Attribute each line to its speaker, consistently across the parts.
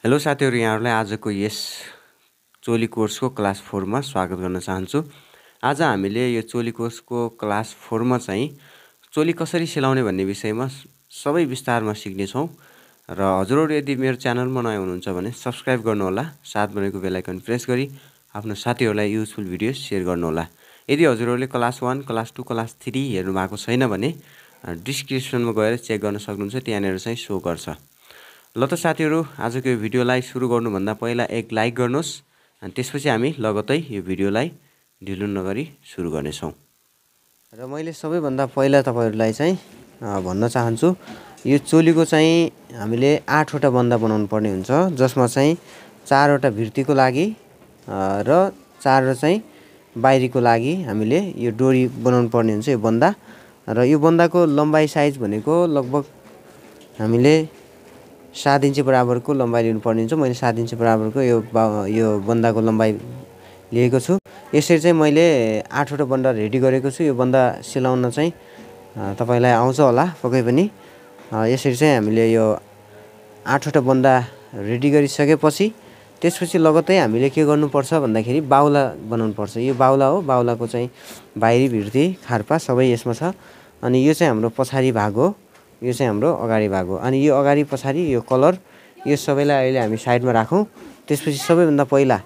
Speaker 1: Hello साथीहरु, यहाँहरुलाई आजको यस चोली कोर्सको क्लास 4 मा स्वागत गर्न चाहन्छु। आज हामीले यो चोली कोर्सको क्लास 4 मा चाहिँ चोली कसरी सिलाउने भन्ने विषयमा सबै विस्तारमा सिक्ने छौं र हजुरहरु यदि मेरो च्यानलमा नयाँ हुनुहुन्छ भने सब्स्क्राइब गर्नुहोला, साथ बनेको बेल आइकन प्रेस गरी आफ्नो साथीहरुलाई युजफुल भिडियो शेयर गर्नुहोला। यदि हजुरहरुले क्लास 1, क्लास 2, क्लास 3 हेर्नु भएको छैन भने डिस्क्रिप्सनमा गएर चेक गर्न सक्नुहुन्छ, त्यहाँनेर चाहिँ शो गर्छ। ल त साथीहरु, आजको यो भिडियोलाई सुरु गर्नुभन्दा पहिला एक लाइक गर्नुहोस् अनि त्यसपछि हामी लगत्तै यो भिडियोलाई ढिलो नगरी सुरु गर्नेछौं। र मैले सबैभन्दा पहिला तपाईहरुलाई चाहिँ भन्न चाहन्छु, यो चोलीको चाहिँ हामीले 8 वटा बन्दा बनाउनु पर्ने हुन्छ, जसमा चाहिँ 4 वटा भित्रीको लागि र 4 चाहिँ बाहिरीको लागि हामीले यो डोरी बनाउनु पर्ने हुन्छ। यो बन्दा र यो बन्दाको लम्बाइ साइज भनेको लगभग हामीले 7 इन्ची बराबरको लम्बाइ लिनु पर्ने हुन्छ। मैले 7 इन्ची बराबरको यो बन्दाको लम्बाइ लिएको छु। यसरी चाहिँ मैले 8 वटा बन्दा रेडी गरेको छु। यो बन्दा सिलाउन चाहिँ तपाईलाई आउँछ होला पक्कै पनि। यसरी चाहिँ हामीले यो 8 वटा बन्दा रेडी गरिसकेपछि त्यसपछि लगत्तै हामीले के गर्नुपर्छ भन्दाखेरि बाउला बनाउनु पर्छ। यो बाउला हो, बाउलाको चाहिँ बाहिरी भित्री खार्पा सबै यसमा छ। अनि यो चाहिँ हाम्रो पछाडी भाग हो, यो चाहिँ हाम्रो अगाडि भाग हो। अनि यो अगाडि पछाडी यो कलर यो सबैलाई अहिले हामी साइडमा राखौं। त्यसपछि सबैभन्दा पहिला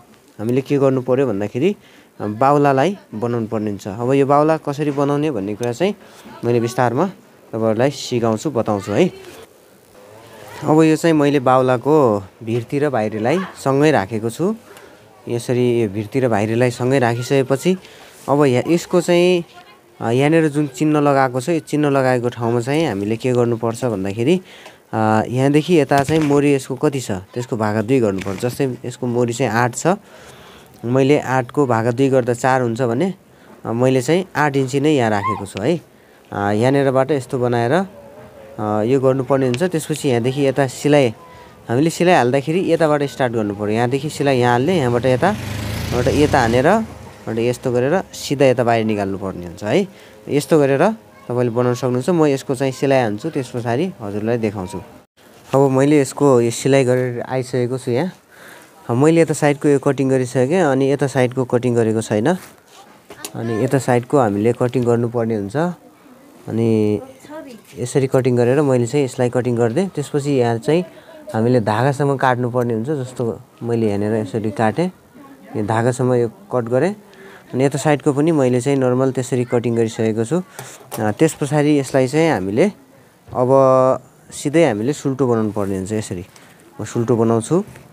Speaker 1: हामीले के गर्नु पर्यो भन्दाखेरि बाउलालाई बनाउनु पर्ने हुन्छ। अब यो बाउला कसरी बनाउने भन्ने कुरा चाहिँ मैले विस्तारमा तपाईहरुलाई सिकाउँछु, बताउँछु है। अब यो चाहिँ मैले बाउलाको भित्री र बाहिरीलाई सँगै राखेको छु। यसरी यो भित्री र बाहिरीलाई सँगै राखिसकेपछि अब यसको चाहिँ यहाँनेर जुन चिन्ह लगाएको छ, यो चिन्ह लगाएको ठाउँमा चाहिँ हामीले के गर्नुपर्छ भन्दाखेरि यहाँदेखि यता चाहिँ मोरी यसको कति छ त्यसको भागा 2 गर्नुपर्छ। जस्तै यसको मोरी चाहिँ 8 छ, मैले 8 को भागा 2 गर्दा 4 हुन्छ भने मैले चाहिँ 8 इन्ची नै यहाँ राखेको छु है। यहाँनेरबाट यस्तो बनाएर यो गर्नुपर्ने हुन्छ। त्यसपछि यहाँदेखि यता सिलाइ हामीले सिलाइ हाल्दाखेरि यताबाट स्टार्ट गर्नु पर्यो। यहाँदेखि सिलाइ यहाँ हाल्ने, यहाँबाट यता हानेर यस्तो गरेर सिधा यता बाहिर निकाल्नु पर्ने हुन्छ है। यस्तो गरेर तपाईले बनाउन सक्नुहुन्छ। म यसको चाहिँ सिलाइ हान्छु, त्यसपछि हजुरलाई देखाउँछु। अब मैले यसको यो सिलाइ गरेर आइसकेको छु। यहाँ मैले यता साइडको यो कटिङ गरिसके अनि यता साइडको कटिङ गरेको छैन। अनि यता साइडको हामीले कटिङ गर्नुपर्ने हुन्छ। अनि यसरी कटिङ गरेर मैले चाहिँ यसलाई कटिङ गर्दै त्यसपछि यहाँ चाहिँ हामीले धागासम्म काट्नुपर्ने हुन्छ। जस्तो मैले यहाँनेर यसरी काटे, यो धागासम्म यो कट गरे। अनि यता साइडको पनि मैले चाहिँ नर्मल त्यसरी कटिङ गरिसकेको छु। त्यसपछि यसलाई चाहिँ हामीले अब सिधै हामीले सुल्टो बनाउनु पर्ने हुन्छ। यसरी म सुल्टो बनाउँछु।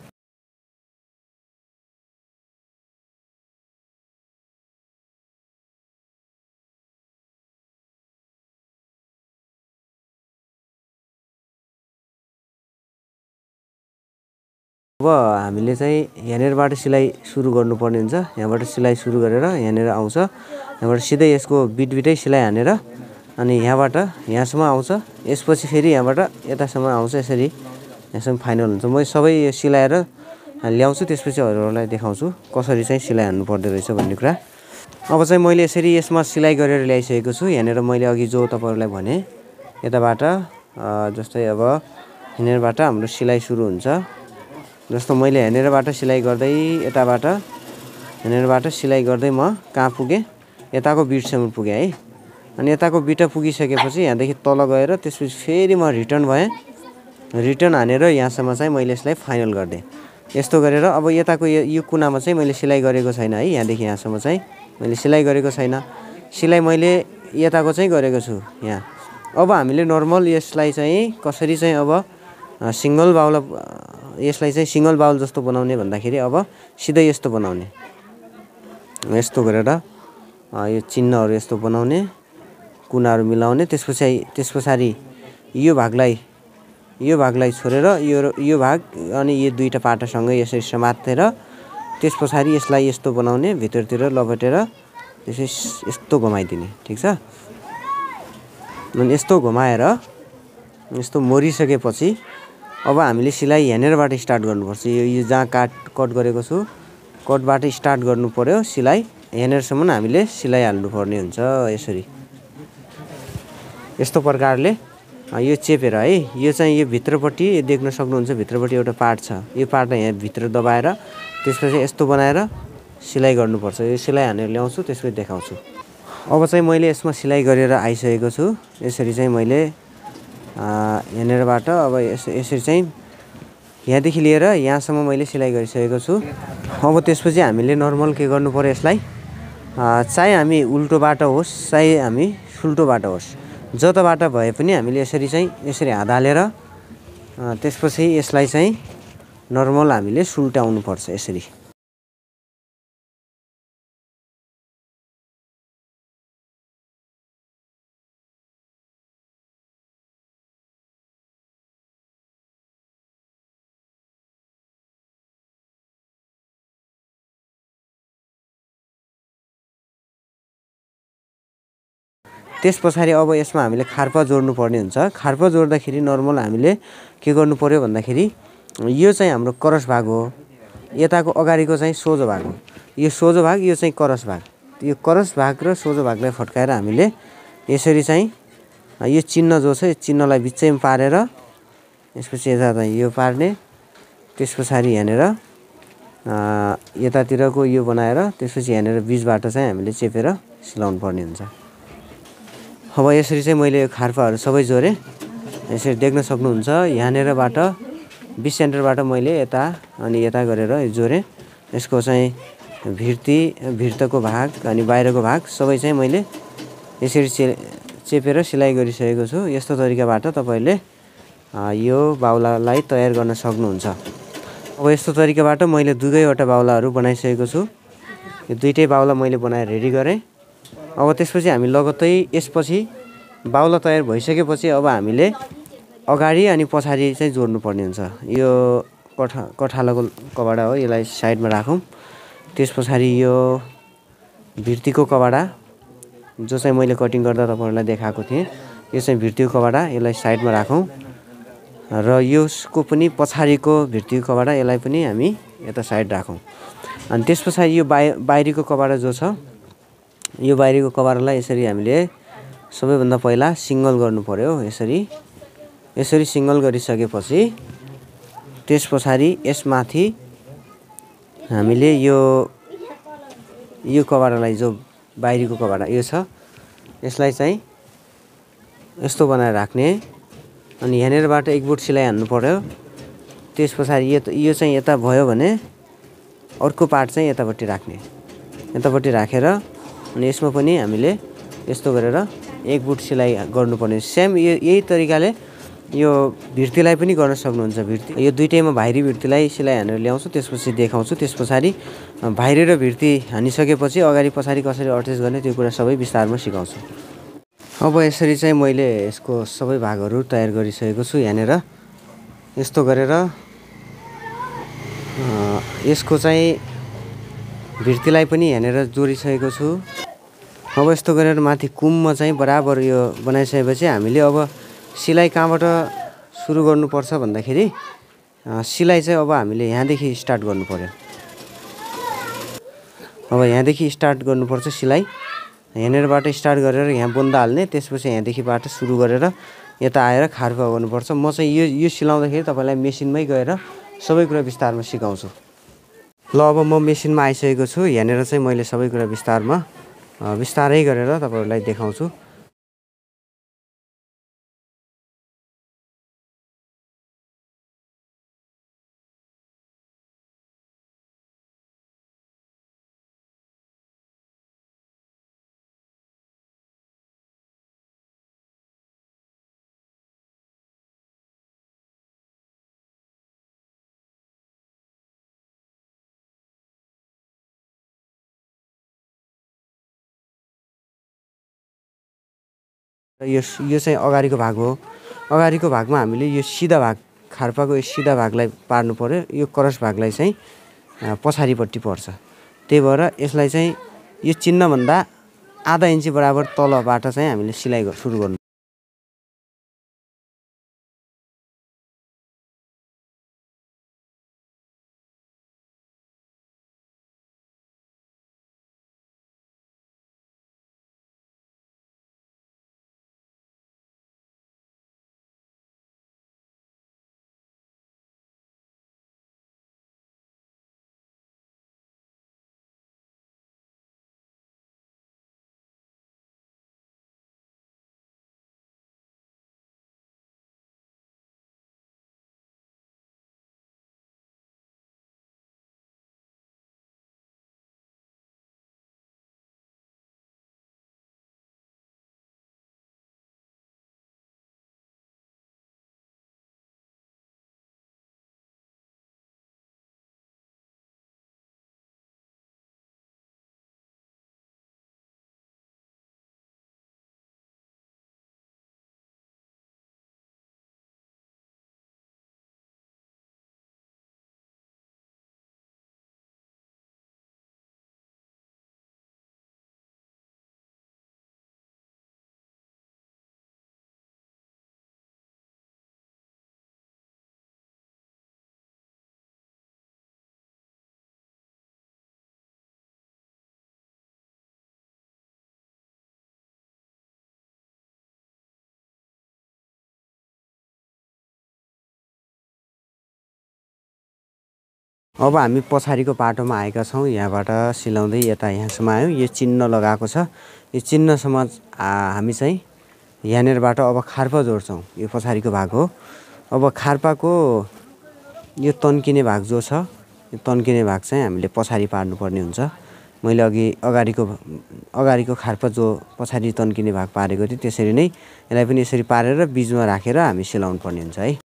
Speaker 1: अब हामीले चाहिँ यहाँनेरबाट सिलाइ सुरु गर्नुपर्ने हुन्छ। यहाँबाट सिलाइ सुरु गरेर यहाँनेर आउँछ, यहाँबाट सिधै यसको बिटबिटै सिलाइ हानेर अनि यहाँबाट यहाँसम्म आउँछ। यसपछि फेरि यहाँबाट यतासम्म आउँछ। यसरी यहाँसम्म फाइनल हुन्छ। म सबै सिलाएर ल्याउँछु, त्यसपछि हजुरहरूलाई देखाउँछु कसरी चाहिँ सिलाइ हान्नु पर्दो रहेछ भन्ने कुरा। अब चाहिँ मैले यसरी यसमा सिलाइ गरेर ल्याइसकेको छु। यहाँनेर मैले अघि जो तपाईहरुलाई भने यताबाट जस्तै अब यहाँनेरबाट हाम्रो सिलाइ सुरु हुन्छ। जस्तो मैले यहाँनेरबाट सिलाइ गर्दै यहाँनेरबाट सिलाइ गर्दै म कहाँ पुगे, यताको बिटसम्म पुगे है। अनि यताको बिटा पुगिसकेपछि यहाँदेखि तल गएर त्यसपछि फेरि म रिटर्न भएँ। रिटर्न हानेर यहाँसम्म चाहिँ मैले यसलाई फाइनल गर्दै यस्तो गरेर अब यताको यो कुनामा चाहिँ मैले सिलाइ गरेको छैन है। यहाँदेखि यहाँसम्म चाहिँ मैले सिलाइ गरेको छैन। सिलाइ मैले यताको चाहिँ गरेको छु यहाँ। अब हामीले नर्मल यसलाई चाहिँ कसरी चाहिँ अब सिंगल बाउला यसलाई चाहिँ सिंगल बाउल जस्तो बनाउने भन्दाखेरि अब सिधै यस्तो बनाउने, यस्तो गरेर यो चिन्हहरु यस्तो बनाउने, कुनाहरु मिलाउने। त्यसपछि यो भागलाई छोडेर यो भाग अनि यो दुईटा पाटासँगै यसरी समातेर त्यसपछि यसलाई यस्तो बनाउने, भित्रतिर लपेटेर त्यसै यस्तो घुमाइदिने। ठीक छ। अनि यस्तो घुमाएर यस्तो मोरिसकेपछि अब हामीले सिलाइ यहाँनेरबाट स्टार्ट गर्नुपर्छ। यो जहाँ कट गरेको छु कटबाट स्टार्ट गर्नु पर्यो सिलाइ। यहाँनेरसम्म हामीले सिलाइ हाल्नु पर्ने हुन्छ। यसरी यस्तो प्रकारले यो चेपेर है यो चाहिँ यो भित्रपट्टि देख्न सक्नुहुन्छ भित्रपट्टि एउटा पार्ट छ यो पार्टलाई यहाँ भित्र दबाएर त्यसपछि यस्तो बनाएर सिलाइ गर्नुपर्छ यो सिलाइ हानेर ल्याउँछु त्यसपछि देखाउँछु अब चाहिँ मैले यसमा सिलाइ गरेर आइसकेको छु यसरी चाहिँ मैले यहाँनिरबाट अब यसरी चाहिँ यहाँदेखि लिएर यहाँसम्म मैले सिलाइ गरिसकेको छु अब त्यसपछि हामीले नर्मल के गर्नु पर्यो यसलाई चाहे हामी उल्टोबाट होस् चाहे हामी सुल्टोबाट होस् जताबाट भए पनि हामीले यसरी चाहिँ यसरी हात हालेर त्यसपछि यसलाई चाहिँ नर्मल हामीले सुल्टाउनु पर्छ यसरी त्यसपछि अब यसमा हामीले खार्पा जोड्नु पर्ने हुन्छ खार्पा जोड्दाखेरि नर्मल हामीले के गर्नु पर्यो भन्दाखेरि यो चाहिँ हाम्रो करस भाग हो यताको अगाडिको चाहिँ सोझो भाग हो यो सोझो भाग यो चाहिँ करस भाग यो करस भाग र सोझो भागलाई फड्काएर हामीले यसरी चाहिँ यो चिन्ह जो छ यो चिन्हलाई बिचैमा पारेर यसपछि यता चाहिँ यो पार्ने त्यसपछि यहाँनिर यतातिरको यो बनाएर त्यसपछि यहाँनिर बीचबाट चाहिँ हामीले चेपेर सिलाउनु पर्ने हुन्छ अब यसरी चाहिँ मैले खार्पाहरू सबै जोडेँ यसरी देख्न सक्नुहुन्छ यहाँनिरबाट 20 सेन्टरबाट मैले यता अनि यता गरेर जोडेँ यसको चाहिँ भित्रको भाग अनि बाहिरको भाग सबै चाहिँ मैले यसरी चेपेर सिलाइ गरिसकेको छु यस्तो तरिकाबाट तपाईले यो बाउलालाई तयार गर्न सक्नुहुन्छ अब यस्तो तरिकाबाट मैले दुईवटा बाउलाहरू बनाइसकेको छु यो दुईटै बाउला मैले बनाएर रेडी गरेँ अब त्यसपछि हामी लगत्तै यसपछि बाउला तयार भइसकेपछि अब हामीले अगाडि अनि पछाडि चाहिँ जोड्नु पर्ने हुन्छ यो कठालाको कबाडा हो यसलाई साइडमा राखौँ त्यसपछि यो भिर्तीको कबाडा जो चाहिँ मैले कटिङ गर्दा तपाईहरुलाई देखाएको थिएँ यो चाहिँ भिर्तीको कबाडा यसलाई साइडमा राखौँ र यसको पनि पछाडिको भिर्तीको कबाडा यसलाई पनि हामी यता साइड राखौँ अनि त्यसपछि यो बाहिरीको कबाडा जो छ यो बाहिरीको कबाडालाई यसरी हामीले सबैभन्दा पहिला सिंगल गर्नु पर्यो यसरी सिंगल गरिसकेपछि त्यसपछि यसमाथि हामीले यो कबाडालाई जो बाहिरीको कबाडा यो छ यसलाई चाहिँ यस्तो बनाएर राख्ने अनि यहाँनिरबाट एक बुट सिलाइ हान्नु पर्यो त्यसपछि यो चाहिँ यता भयो भने अर्को पार्ट चाहिँ यतापट्टि राख्ने यतापट्टि राखेर अनि यसमा पनि हामीले यस्तो गरेर एक बुट सिलाइ गर्नुपर्ने सेम यही तरिकाले यो भिर्तीलाई पनि गर्न सक्नुहुन्छ भिर्ती यो दुईटैमा बाहिरी भिर्तीलाई सिलाइ हानेर ल्याउँछु त्यसपछि देखाउँछु त्यसपछि बाहिरी र भिर्ती हानिसकेपछि अगाडि पछाडि कसरी अट्याच गर्ने त्यो कुरा सबै विस्तारमा सिकाउँछु अब यसरी चाहिँ मैले यसको सबै भागहरू तयार गरिसकेको छु यहाँनिर यस्तो गरेर यसको चाहिँ भिर्तीलाई पनि यहाँनिर जोडिसकेको छु अब यस्तो गरेर माथि कुममा चाहिँ बराबर यो बनाइसकेपछि हामीले अब सिलाइ कहाँबाट सुरु गर्नुपर्छ भन्दाखेरि सिलाइ चाहिँ अब हामीले यहाँदेखि स्टार्ट गर्नु पर्यो अब यहाँदेखि स्टार्ट गर्नुपर्छ सिलाइ यहाँनिरबाट स्टार्ट गरेर यहाँ बुन्दा हाल्ने त्यसपछि यहाँदेखिबाट सुरु गरेर यता आएर खार्पा गर्नुपर्छ म चाहिँ यो सिलाउँदाखेरि तपाईलाई मेसिनमै गएर सबै कुरा विस्तारमा सिकाउँछु ल अब म मेसिनमा आइसकेको छु यहाँनिर चाहिँ मैले सबै कुरा विस्तारै गरेर तपाईहरुलाई देखाउँछु यो चाहिँ अगाडिको भाग हो अगाडिको भागमा हामीले यो सिधा भाग खार्पाको यो सिधा भागलाई पार्नु पर्यो यो क्रस भागलाई चाहिँ पछाडिपट्टि पर्छ त्यही भएर यसलाई चाहिँ यो चिन्हभन्दा आधा इन्ची बराबर तलबाट चाहिँ हामीले सिलाइ सुरु गर्नु अब हामी पछाडिको पाटोमा आएका छौँ। यहाँबाट सिलाउँदै यता यहाँसम्म आयौँ। यो चिन्ह लगाएको छ। यो चिन्हसम्म हामी चाहिँ यहाँनिरबाट अब खार्पा जोड्छौँ। यो पछाडिको भाग हो। अब खार्पाको यो तन्किने भाग जो छ, यो तन्किने भाग चाहिँ हामीले पछाडि पार्नुपर्ने हुन्छ। मैले अगाडिको खार्पा जो पछाडि तन्किने भाग पारेको थिएँ, त्यसरी नै यसलाई पनि यसरी पारेर बिचमा राखेर हामी सिलाउनु पर्ने हुन्छ है।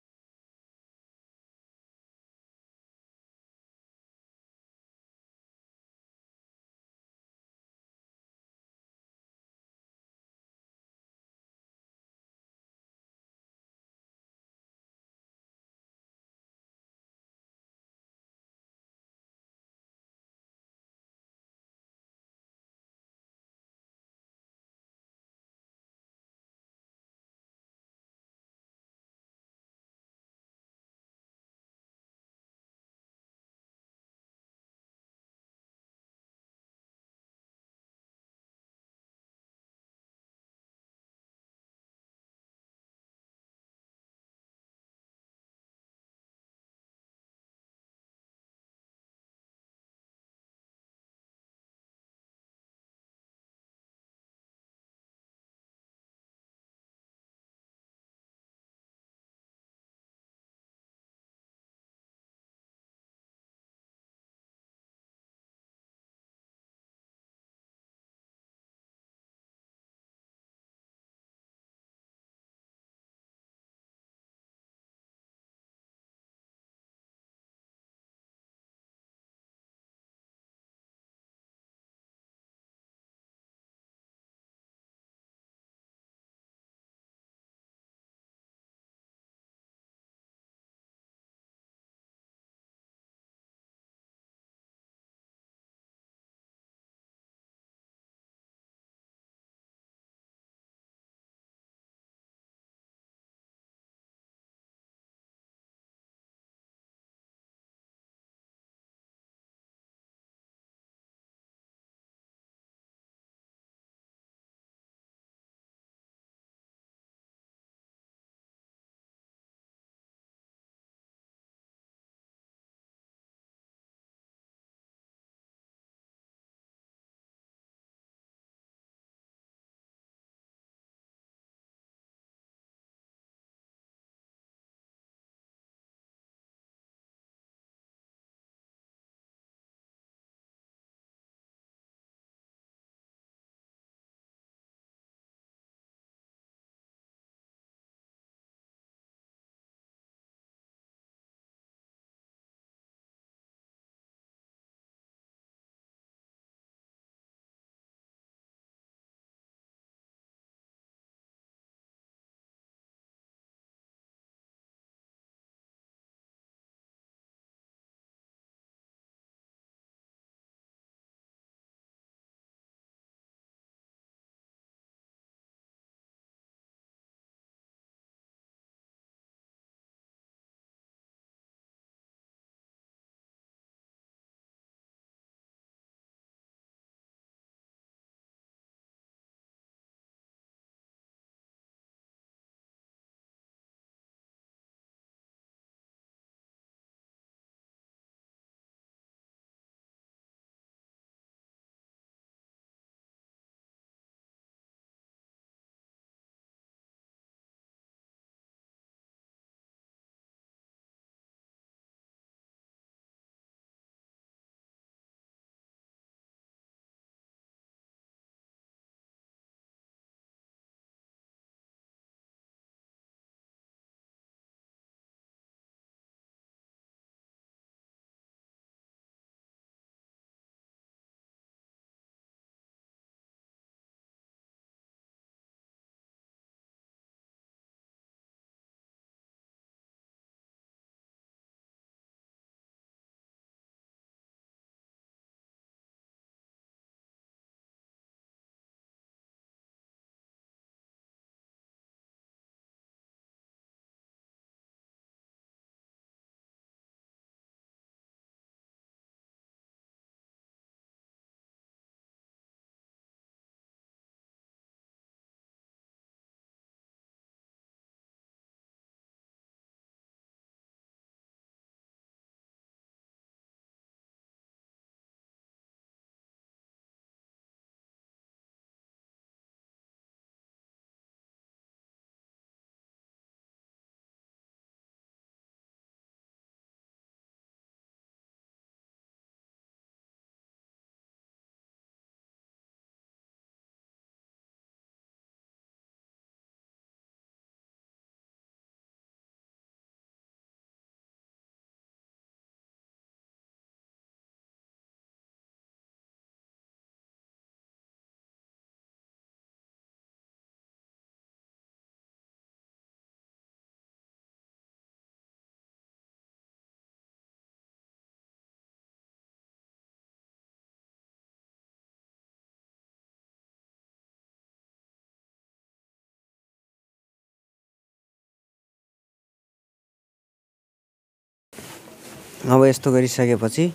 Speaker 1: अब यस्तो गरिसकेपछि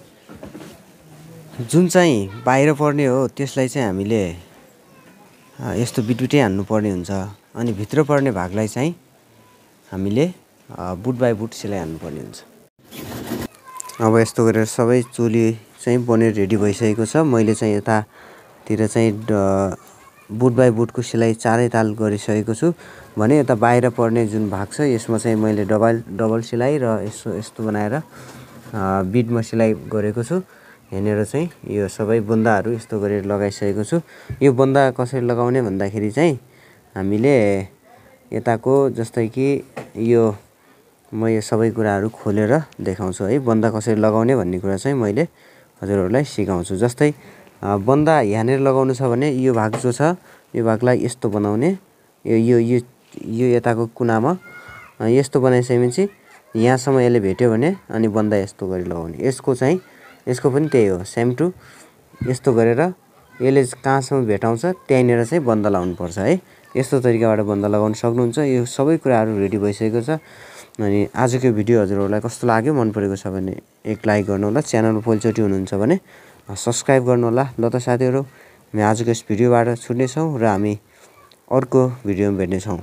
Speaker 1: जुन चाहिँ बाहिर पर्ने हो त्यसलाई चाहिँ हामीले यस्तो बिटबिटै हान्नुपर्ने हुन्छ अनि भित्र पर्ने भागलाई चाहिँ हामीले बुट बाई बुट सिलाइ हान्नुपर्ने हुन्छ। अब यस्तो गरेर सबै चोली चाहिँ बनेर रेडी भइसकेको छ। मैले चाहिँ यतातिर चाहिँ बुट बाई बुटको सिलाइ 4 ताल गरिसकेको छु भने यता बाहिर पर्ने जुन भाग छ यसमा चाहिँ मैले डबल सिलाइ र यस्तो बनाएर बिटमा सिलाइ गरेको छु। यहाँनिर चाहिँ यो सबै बन्दाहरू यस्तो गरेर लगाइसकेको छु। यो बन्दा कसरी लगाउने भन्दाखेरि चाहिँ हामीले यताको जस्तै कि यो म यो सबै कुराहरू खोलेर देखाउँछु है। बन्दा कसरी लगाउने भन्ने कुरा चाहिँ मैले हजुरहरूलाई सिकाउँछु। जस्तै बन्दा यहाँनिर लगाउनु छ भने यो भाग जो छ यो भागलाई यस्तो बनाउने, यो यताको कुनामा यस्तो बनाइसकेपछि यहाँसम्म यसले भेट्यो भने अनि बन्दा यस्तो गरी लगाउने। यसको पनि त्यही हो, सेम टु यस्तो गरेर यसले कहाँसम्म भेटाउँछ त्यहीँनिर चाहिँ बन्दा लाउनुपर्छ है। यस्तो तरिकाबाट बन्दा लगाउन सक्नुहुन्छ। यो सबै कुराहरू रेडी भइसकेको छ। अनि आजको भिडियो हजुरहरूलाई कस्तो लाग्यो, मन परेको छ भने एक लाइक गर्नुहोला। च्यानलमा पहिलोचोटि हुनुहुन्छ भने सब्सक्राइब गर्नुहोला। ल त साथीहरू, हामी आजको यस भिडियोबाट छुट्नेछौँ र हामी अर्को भिडियोमा भेट्नेछौँ।